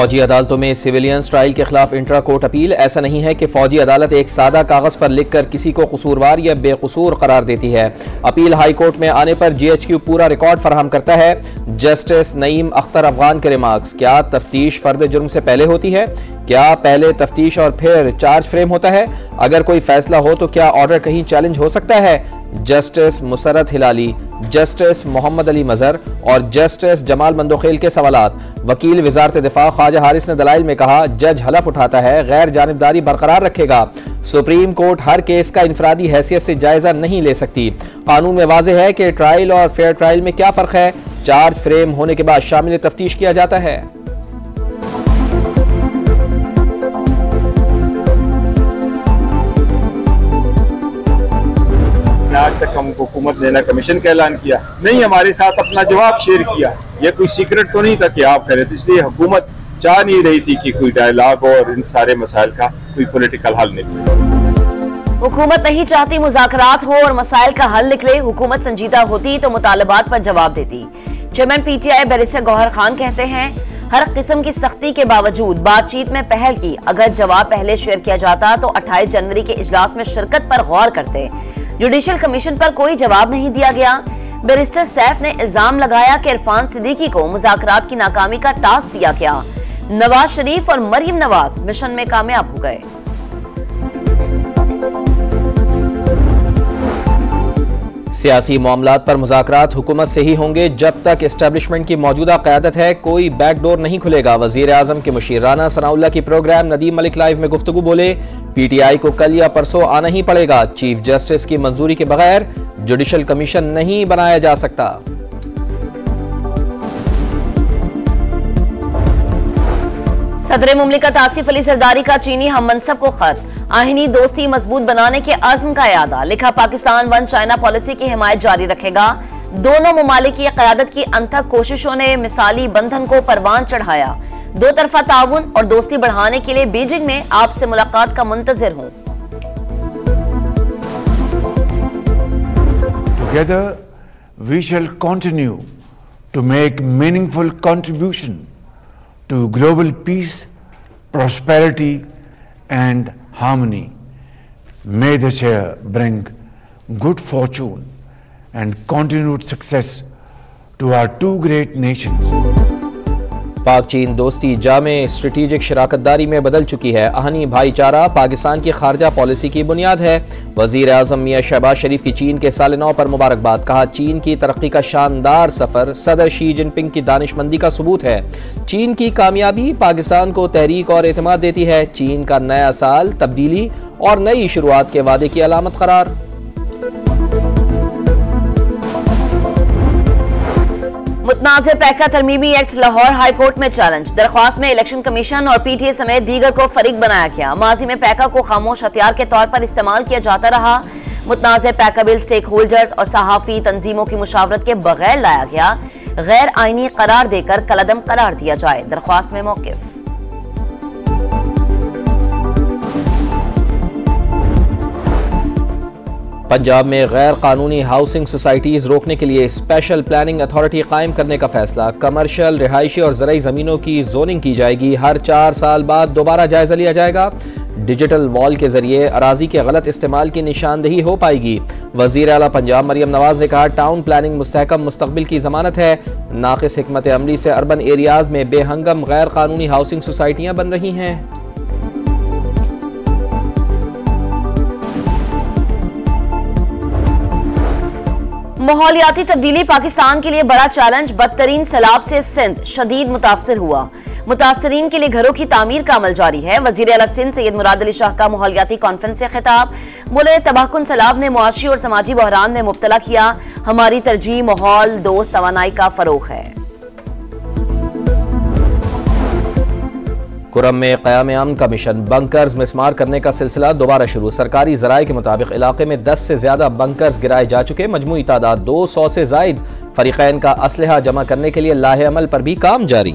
फौजी अदालतों में सिविलियंस ट्रायल के खिलाफ इंट्रा कोर्ट अपील। ऐसा नहीं है कि फौजी अदालत एक सादा कागज पर लिखकर किसी को कसूरवार या बेकसूर करार देती है। अपील हाई कोर्ट में आने पर GHQ पूरा रिकॉर्ड फराहम करता है। जस्टिस नईम अख्तर अफगान के रिमार्क्स, क्या तफ्तीश फर्द जुर्म से पहले होती है? क्या पहले तफ्तीश और फिर चार्ज फ्रेम होता है? अगर कोई फैसला हो तो क्या ऑर्डर कहीं चैलेंज हो सकता है? जस्टिस मुसरत हिलाली, जस्टिस मोहम्मद अली मजहर और जस्टिस जमाल मंदोखेल के सवालात। वकील वजारत दिफा ख्वाजा हारिस ने दलाइल में कहा, जज हलफ उठाता है गैर जानिबदारी बरकरार रखेगा। सुप्रीम कोर्ट हर केस का इनफरादी हैसियत से जायजा नहीं ले सकती। कानून में वाज़ेह है कि ट्रायल और फेयर ट्रायल में क्या फर्क है। चार्ज फ्रेम होने के बाद शामिल तफ्तीश किया जाता है। आज तक हमको हुकूमत ने ना कमीशन का ऐलान किया, नहीं हमारे साथ अपना जवाब शेयर किया। यह कोई सीक्रेट तो नहीं था कि आप करें, तो इसलिए हुकूमत चाह नहीं रही थी कि कोई डायलॉग और इन सारे मसाइल का कोई पॉलिटिकल हल निकले। हुकूमत नहीं चाहती मुज़ाकरात हो और मसाइल का हल निकले। हुकूमत संजीदा होती तो मुतालबात पर जवाब देती। Chairman PTI barrister Gohar Khan कहते हैं, हर किस्म की सख्ती के बावजूद बातचीत में पहल की। अगर जवाब पहले शेयर किया जाता तो 28 जनवरी के इजलास में शिरकत पर गौर करते। जुडिशल कमीशन पर कोई जवाब नहीं दिया गया। बैरिस्टर सैफ ने इल्जाम लगाया कि इरफान सिद्दीकी को मुज़ाकरात की नाकामी का टास्क दिया गया। नवाज शरीफ और मरियम नवाज मिशन में कामयाब हो गए। सियासी मामलात पर मुज़ाकरात हुकूमत से ही होंगे जब तक एस्टेब्लिशमेंट की मौजूदा क़यादत है। कोई बैकडोर नहीं खुलेगा। वज़ीर आज़म के मुशीर राना सनाउल्लाह की प्रोग्राम नदीम मलिक लाइव में गुफ्तगू बोले, PTI को कल या परसों आना ही पड़ेगा। चीफ जस्टिस की मंजूरी के बगैर जुडिशल कमीशन नहीं बनाया जा सकता। सदर मुमलिकत आसिफ अली सरदारी का चीनी हम मनसब को खत। आहिनी दोस्ती मजबूत बनाने के अज़्म का यादा। लिखा, पाकिस्तान वन चाइना पॉलिसी की हिमायत जारी रखेगा। दोनों ममालिक की क़यादत की अनथक कोशिशों ने मिसाली बंधन को परवान चढ़ाया। दो तरफा ताउन और दोस्ती बढ़ाने के लिए बीजिंग में आपसे मुलाकात का मुंतज़िर हूं। Together we shall continue to make meaningful contribution to global peace, prosperity and harmony. May this year bring good fortune and continued success to our two great nations. पाक चीन दोस्ती जामे स्ट्रेटेजिक शराकतदारी में बदल चुकी है। आहनी भाईचारा पाकिस्तान की खारजा पॉलिसी की बुनियाद है। वज़ीर आज़म मियां शहबाज शरीफ की चीन के साल 9 पर मुबारकबाद। कहा, चीन की तरक्की का शानदार सफर सदर शी जिनपिंग की दानिशमंदी का सबूत है। चीन की कामयाबी पाकिस्तान को तहरीक और एतमाद देती है। चीन का नया साल तब्दीली और नई शुरुआत के वादे की अलामत करार। मुतनाज़िर पैका तरमीमी एक्ट लाहौर हाई कोर्ट में चैलेंज। दरख्वास्त में इलेक्शन कमीशन और PTA समेत दीगर को फरीक बनाया गया। माजी में पैका को खामोश हथियार के तौर पर इस्तेमाल किया जाता रहा। मुतनाज़िर पैका बिल स्टेक होल्डर्स और सहाफ़ी तंजीमों की मुशावरत के बगैर लाया गया। गैर आईनी करार देकर कलअदम करार दिया जाए। दरख्वास्त में मौक़िफ़। पंजाब में गैर कानूनी हाउसिंग सोसाइटीज रोकने के लिए स्पेशल प्लानिंग अथॉरिटी कायम करने का फैसला। कमर्शियल, रिहायशी और ज़रई ज़मीनों की जोनिंग की जाएगी। हर 4 साल बाद दोबारा जायजा लिया जाएगा। डिजिटल वॉल के जरिए अराजी के गलत इस्तेमाल की निशानदेही हो पाएगी। वज़ीर आला पंजाब मरियम नवाज ने कहा, टाउन प्लानिंग मुस्तहकम मुस्तकबिल की जमानत है। नाक़िस हिकमत अमली से अर्बन एरियाज में बेहंगम गैर कानूनी हाउसिंग सोसाइटियाँ बन रही हैं। माहौलियाती तब्दीली पाकिस्तान के लिए बड़ा चैलेंज। बदतरीन सैलाब से सिंध शदीद मुतासिर हुआ। मुतासरीन के लिए घरों की तामीर का अमल जारी है। वजीर आला सिंध सैयद मुराद अली शाह का माहौलियाती कॉन्फ्रेंस से खिताब। बोले, तबाहकुन सैलाब ने मुआशी और समाजी बहरान में मुब्तला किया। हमारी तरजीह माहौल दोस्त तवानाई का फरोग है। कुरम में क़याम अमन का मिशन। बंकर्स मिसमार करने का सिलसिला दोबारा शुरू। सरकारी ज़राए के मुताबिक इलाके में 10 से ज़्यादा बंकर्स गिराए जा चुके। मजमूई तादाद 200 से ज़ायद। फरीक़ैन का असलहा जमा करने के लिए लाहे अमल पर भी काम जारी।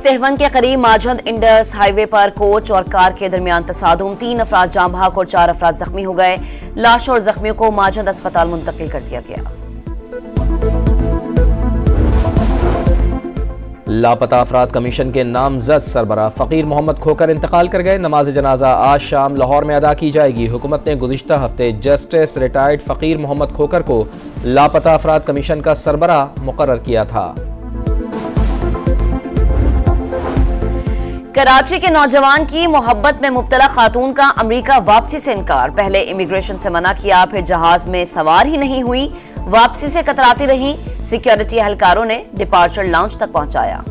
सेहवन के करीब माजंद इंडस हाईवे पर कोच और कार के दरमियान तसादुम। 3 अफराद जाम बहक और 4 अफराद जख्मी हो गए। लाश और जख्मियों को माजंद अस्पताल मुंतकिल कर दिया गया। लापता अफराद कमीशन के नामजद सरबराह फ़कीर मोहम्मद खोकर इंतकाल कर गए। नमाज जनाजा आज शाम लाहौर में अदा की जाएगी। हुकूमत ने गुज़िश्ता हफ्ते जस्टिस रिटायर्ड फ़कीर मोहम्मद खोकर को लापता अफराद कमीशन का सरबराह मुकर्रर किया था। कराची के नौजवान की मोहब्बत में मुब्तला खातून का अमेरिका वापसी से इनकार। पहले इमिग्रेशन से मना किया, फिर जहाज में सवार ही नहीं हुई, वापसी से कतराती रही। सिक्योरिटी एहलकारों ने डिपार्चर लाउंज तक पहुंचाया।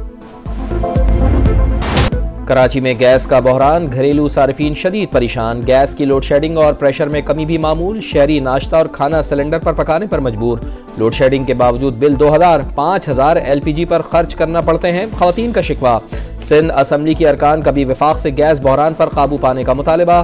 कराची में गैस का बहरान, घरेलू सारिफीन शदीद परेशान। गैस की लोड शेडिंग और प्रेशर में कमी भी मामूल। शहरी नाश्ता और खाना सिलेंडर पर पकाने पर मजबूर। लोड शेडिंग के बावजूद बिल 2000-5000 LPG पर खर्च करना पड़ते हैं। खवातीन का शिकवा। सिंध असम्बली की अरकान का भी विफाक से गैस बहरान पर काबू पाने का मुतालबा।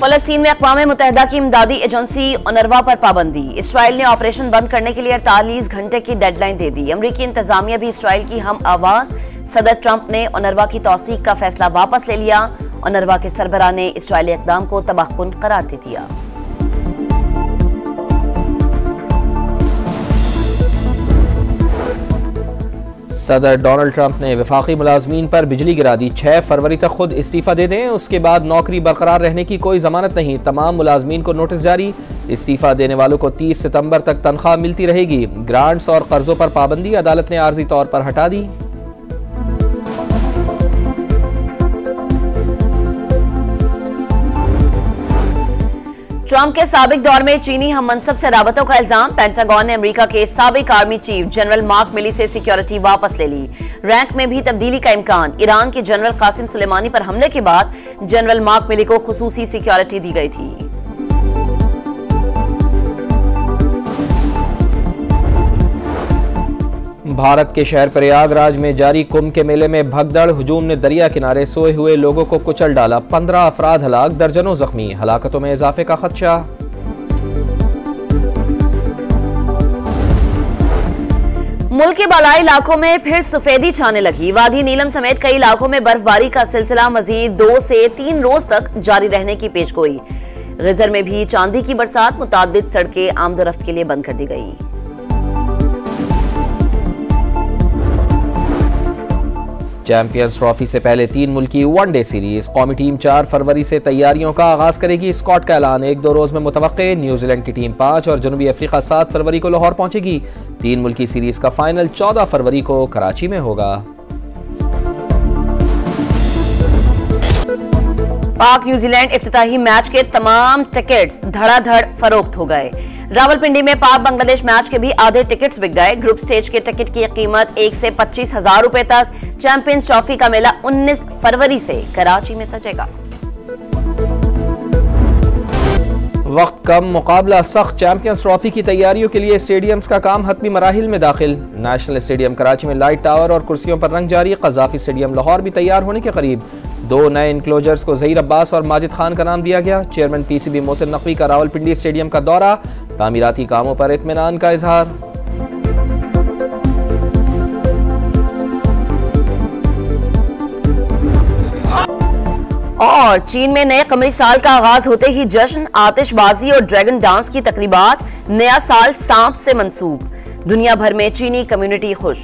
फलस्तीन में अक़वाम मुत्तहिदा की इमदादी एजेंसी ओनरवा पर पाबंदी। इसराइल ने ऑपरेशन बंद करने के लिए 48 घंटे की डेडलाइन दे दी। अमरीकी इंतजामिया भी इसराइल की हम आवाज। सदर ट्रंप ने ओनरवा की तौसीक का फैसला वापस ले लिया। ओनरवा के सरबराह ने इसराइली इक़दाम को तबाहकुन करार दे दिया। सदर डोनाल्ड ट्रंप ने वफाकी मुलाजमीन पर बिजली गिरा दी। 6 फरवरी तक खुद इस्तीफा दे दें, उसके बाद नौकरी बरकरार रहने की कोई जमानत नहीं। तमाम मुलाजमीन को नोटिस जारी। इस्तीफा देने वालों को 30 सितंबर तक तनख्वाह मिलती रहेगी। ग्रांट्स और कर्जों पर पाबंदी अदालत ने आर्जी तौर पर हटा दी। ट्रंप के साबिक दौर में चीनी हम मनसब से राबतों का इल्जाम। पेंटागन ने अमेरिका के साबिक आर्मी चीफ जनरल मार्क मिली से सिक्योरिटी वापस ले ली। रैंक में भी तब्दीली का इम्कान। ईरान के जनरल कासिम सुलेमानी पर हमले के बाद जनरल मार्क मिली को खुसूसी सिक्योरिटी दी गई थी। भारत के शहर प्रयागराज में जारी कुंभ के मेले में भगदड़। हुजूम ने दरिया किनारे सोए हुए लोगों को कुचल डाला। 15 अफराद हलाक, दर्जनों जख्मी। हलाकतों में इजाफे का खदशा। मुल्क के बालाई इलाकों में फिर सफेदी छाने लगी। वादी नीलम समेत कई इलाकों में बर्फबारी का सिलसिला मजीद 2 से 3 रोज तक जारी रहने की पेशगोई। गिजर में भी चांदी की बरसात। मुतादिद सड़कें आमदोरफ्त के लिए बंद कर दी गई। चैंपियंस ट्रॉफी से पहले 3 मुल्की वनडे सीरीज। कौमी टीम 4 फरवरी से तैयारियों का आगाज करेगी। स्कॉट का ऐलान 1-2 रोज में मुतवक्के। न्यूजीलैंड की टीम 5 और जनूबी अफ्रीका 7 फरवरी को लाहौर पहुंचेगी। 3 मुल्की सीरीज का फाइनल 14 फरवरी को कराची में होगा। पाक न्यूजीलैंड इफ्तिताही मैच के तमाम टिकट्स धड़ाधड़ फरोख्त हो गए। रावलपिंडी में पाक बांग्लादेश मैच के भी आधे टिकट्स बिक गए। ग्रुप स्टेज के टिकट की कीमत 1 से 25,000 रुपए तक। चैंपियंस ट्रॉफी का मेला 19 फरवरी से कराची में सजेगा। वक्त कम, मुकाबला सख्त। चैंपियंस ट्रॉफी की तैयारियों के लिए स्टेडियम्स का काम हतमी मराहिल में दाखिल। नेशनल स्टेडियम कराची में लाइट टावर और कुर्सियों पर रंग जारी। कज़ाफी स्टेडियम लाहौर भी तैयार होने के करीब। 2 नए इंक्लोजर्स को ज़हीर अब्बास और माजिद खान का नाम दिया गया। चेयरमैन PCB मोहसिन नकवी का रावलपिंडी स्टेडियम का दौरा। तामीराती कामों पर इत्मीनान का इजहार। और चीन में नए कमरी साल का आगाज होते ही जश्न, आतिशबाजी और ड्रैगन डांस की तकरीबात। नया साल सांप से मंसूब। दुनिया भर में चीनी कम्युनिटी खुश।